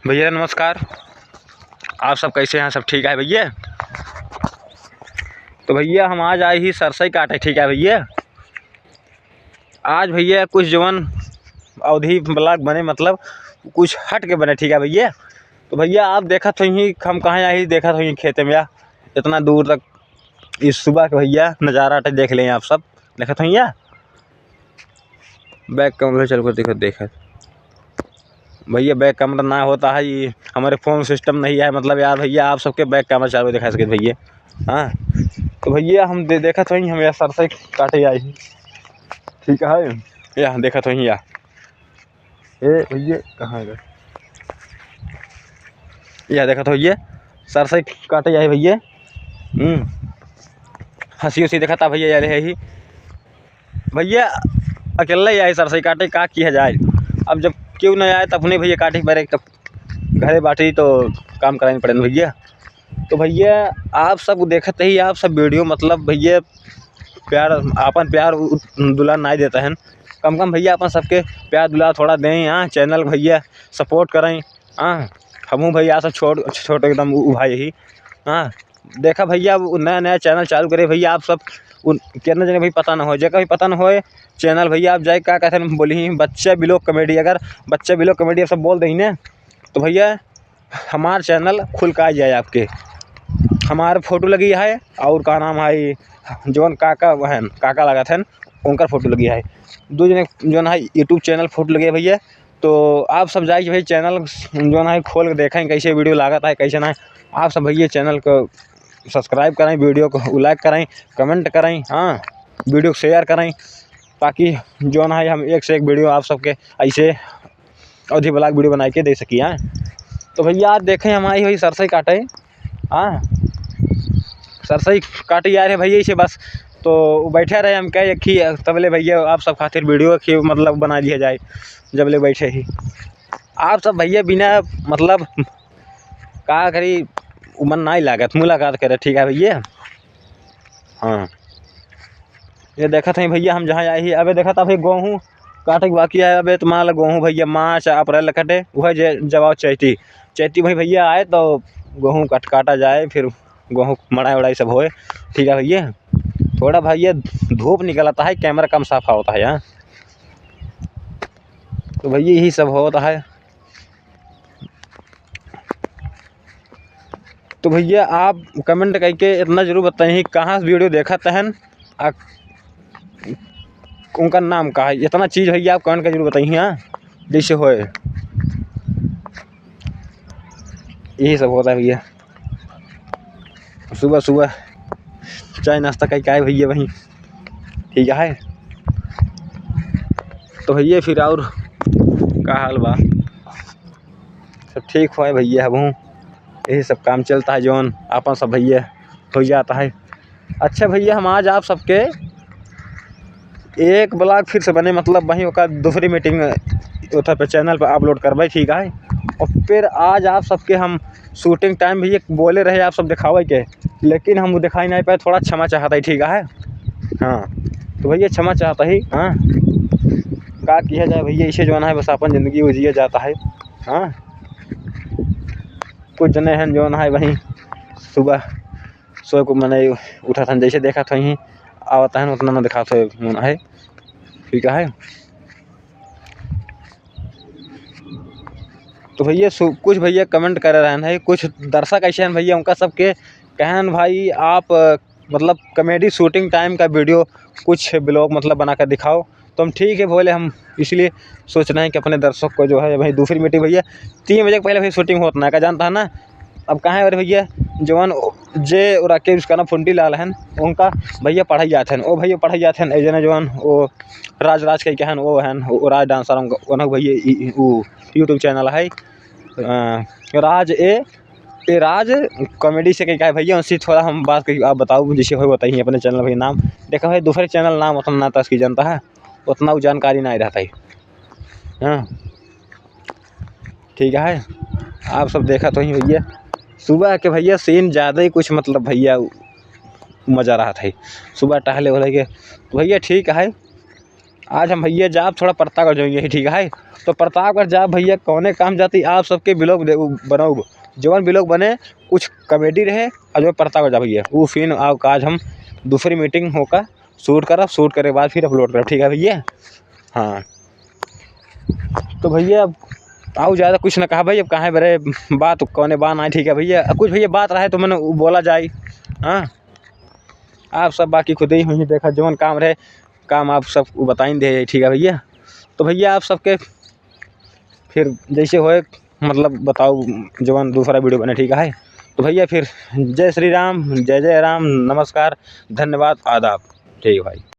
भैया नमस्कार। आप सब कैसे हैं? सब ठीक है भैया? तो भैया हम आज आए ही सरसई काटे, ठीक है भैया। आज भैया कुछ जवन अवधि ब्लॉग बने, मतलब कुछ हट के बने, ठीक है भैया। तो भैया आप देखा तो ही हम कहाँ आए ही देखा तो ही खेते में या इतना दूर तक इस सुबह के भैया नज़ारा देख लें आप सब। देखा तो भैया बैक कैमरा चल कर देखा भैया। बैक कैमरा ना होता है, ये हमारे फ़ोन सिस्टम नहीं है, मतलब यार भैया आप सबके बैक कैमरा चालू दिखा सके भैया। हाँ तो भैया हम देखा तो ही हम यार सरसई काटे आई ही, ठीक है। या देखा तो ही या ए भैया कहाँ गए, यह देखा तो भैया सरसई काटे आई भैया। हंसी उसी देखा था भैया, यार है ही भैया अकेला ही आए सरसई काटे, का किया जाए। अब जब क्यों नहीं आए तब अपने भैया काटे मेरे घरे बाटी तो काम करानी पड़े भैया। तो भैया आप सब देखते ही आप सब वीडियो, मतलब भैया प्यार अपन प्यार दुलार नहीं देता है, कम कम भैया अपन सबके प्यार दुलार थोड़ा दें। हाँ चैनल भैया सपोर्ट करें। हाँ हमू भैया सब छोट एकदम भाई ही। हाँ देखा भैया नया नया चैनल चालू करे भैया, आप सब उन कितना जने भाई पता ना हो, जगह भी पता ना हो चैनल भैया आप जाए क्या कहते हैं बोली बच्चे बिलोक कॉमेडी। अगर बच्चे बिलोक कॉमेडी आप सब बोल दें ना तो भैया हमारा चैनल खुल का आ जाए आपके। हमारे फ़ोटो लगी है और का नाम है जौन काका है, काका लगा था उनका फ़ोटो लगी है, दो जने जो है यूट्यूब चैनल फ़ोटो लगे भैया। तो आप सब जाइए भाई चैनल जो है खोल के देखें कैसे वीडियो लागत है कैसे ना। आप सब भैया चैनल को सब्सक्राइब करें, वीडियो को लाइक करें, कमेंट करें, हाँ वीडियो को शेयर करें, ताकि जो है हम एक से एक वीडियो आप सबके ऐसे अवधि ब्लॉग वीडियो बना के दे सकिए। हाँ तो भैया आप देखें हमारी वही सरसई काटे, हाँ सरसई काटे जा रहे भैया इसे बस। तो बैठे रहे हम क्या कि तब ले भैया आप सब खातिर वीडियो की मतलब बना दिया जाए। जब ले बैठे ही आप सब भैया बिना मतलब का करी मन नहीं लागत मुलाकात करे, ठीक है भैया। हाँ ये देखा था भैया हम जहाँ आए ही अबे देखा था भाई गेहूँ काटे के बाकी है। अबे तो मान लो गेहूँ भैया मार्च अप्रैल कटे वह जब चैती भाई भैया आए तो गेहूँ काटा जाए, फिर गेहूँ मड़ाई उड़ाई सब होए, ठीक है भैया। थोड़ा भैया धूप निकल आता है, कैमरा कम साफा होता है यहाँ, तो भैया यही सब होता है। तो भैया आप कमेंट करके इतना ज़रूर बताइए कहाँ से वीडियो देखा तहन उनका नाम का है, इतना चीज़ भैया आप कमेंट कर जरूर बताइए। हाँ जैसे होए यही सब होता है भैया। सुबह सुबह चाय नाश्ता करके आए भैया वहीं, ठीक है। तो भैया फिर और का हाल बा, सब ठीक हो भैया। अब यही सब काम चलता है जौन अपन सब भैया हो जाता है। अच्छा भैया हम आज आप सबके एक ब्लॉग फिर से बने, मतलब वहीं का दूसरी मीटिंग उधर पे चैनल पर अपलोड करवाई, ठीक है। और फिर आज आप सबके हम शूटिंग टाइम भी एक बोले रहे आप सब दिखावे के, लेकिन हम दिखाई नहीं पाए, थोड़ा क्षमा चाहता ही, ठीक है। हाँ तो भैया क्षमा चाहता ही। हाँ क्या किया जाए भैया, इसे जो है बस अपन ज़िंदगी वो जिया जाता है। हाँ कुछ जने हैं जो है वहीं सुबह सो को मैंने उठा था, जैसे देखा था ही आवता है उतना ना दिखा था है, ठीक है। तो भैया कुछ भैया कमेंट कर रहे हैं, कुछ दर्शक ऐसे हैं भैया उनका सबके कहन भाई आप मतलब कॉमेडी शूटिंग टाइम का वीडियो कुछ ब्लॉग मतलब बना कर दिखाओ। तो हम ठीक है बोले, हम इसलिए सोच रहे हैं कि अपने दर्शक को जो है भाई दूसरी मीटिंग भैया 3 बजे पहले भाई शूटिंग होता है का जानता है ना। अब कहाँ है अरे भैया जवान जे राकेश उसका नाम फुंटी लाल है, उनका भैया पढ़ाई जाते हैं, वो भैया पढ़ाई जाते हैं एजन जवान वो राज के क्या है वो है वो राज डांसर उनका भैया वो यूट्यूब चैनल है राज कॉमेडी से क्या है भैया। उनसे थोड़ा हम बात करिए, आप बताओ जैसे हो बताइए अपने चैनल भाई नाम देखा भाई दूसरे चैनल नाम उतना ना उसकी जनता है उतना वो जानकारी नहीं रहता है। हाँ ठीक है आप सब देखा तो ही भैया सुबह के भैया सीन ज़्यादा ही कुछ मतलब भैया मज़ा रहा था सुबह टहले हो के, तो भैया ठीक है। आज हम भैया जाब थोड़ा प्रतापगढ़ जाएंगे, ठीक है। तो प्रतापगढ़ जाब भैया कौने काम जाती आप सबके ब्लॉग बनाऊ, जवन ब्लॉग बने कुछ कॉमेडी रहे और जो प्रतापगढ़ जा भैया वो फिर आज हम दूसरी मीटिंग होकर शूट करे के बाद फिर अपलोड करब, ठीक है भैया। हाँ तो भैया अब आओ ज़्यादा कुछ ना कहा भाई, अब कहाँ बड़े बात कौने बात आए, ठीक है भैया। अब कुछ भैया बात रहे तो मैंने वो बोला जाए। हाँ आप सब बाकी खुद ही वहीं देखा जवन काम रहे काम आप सब बताइन दे, ठीक है भैया। तो भैया आप सबके फिर जैसे होए मतलब बताओ जवन दूसरा वीडियो बने, ठीक है। तो भैया फिर जय श्री राम, जय जय राम, नमस्कार, धन्यवाद, आदाब, ठीक है भाई।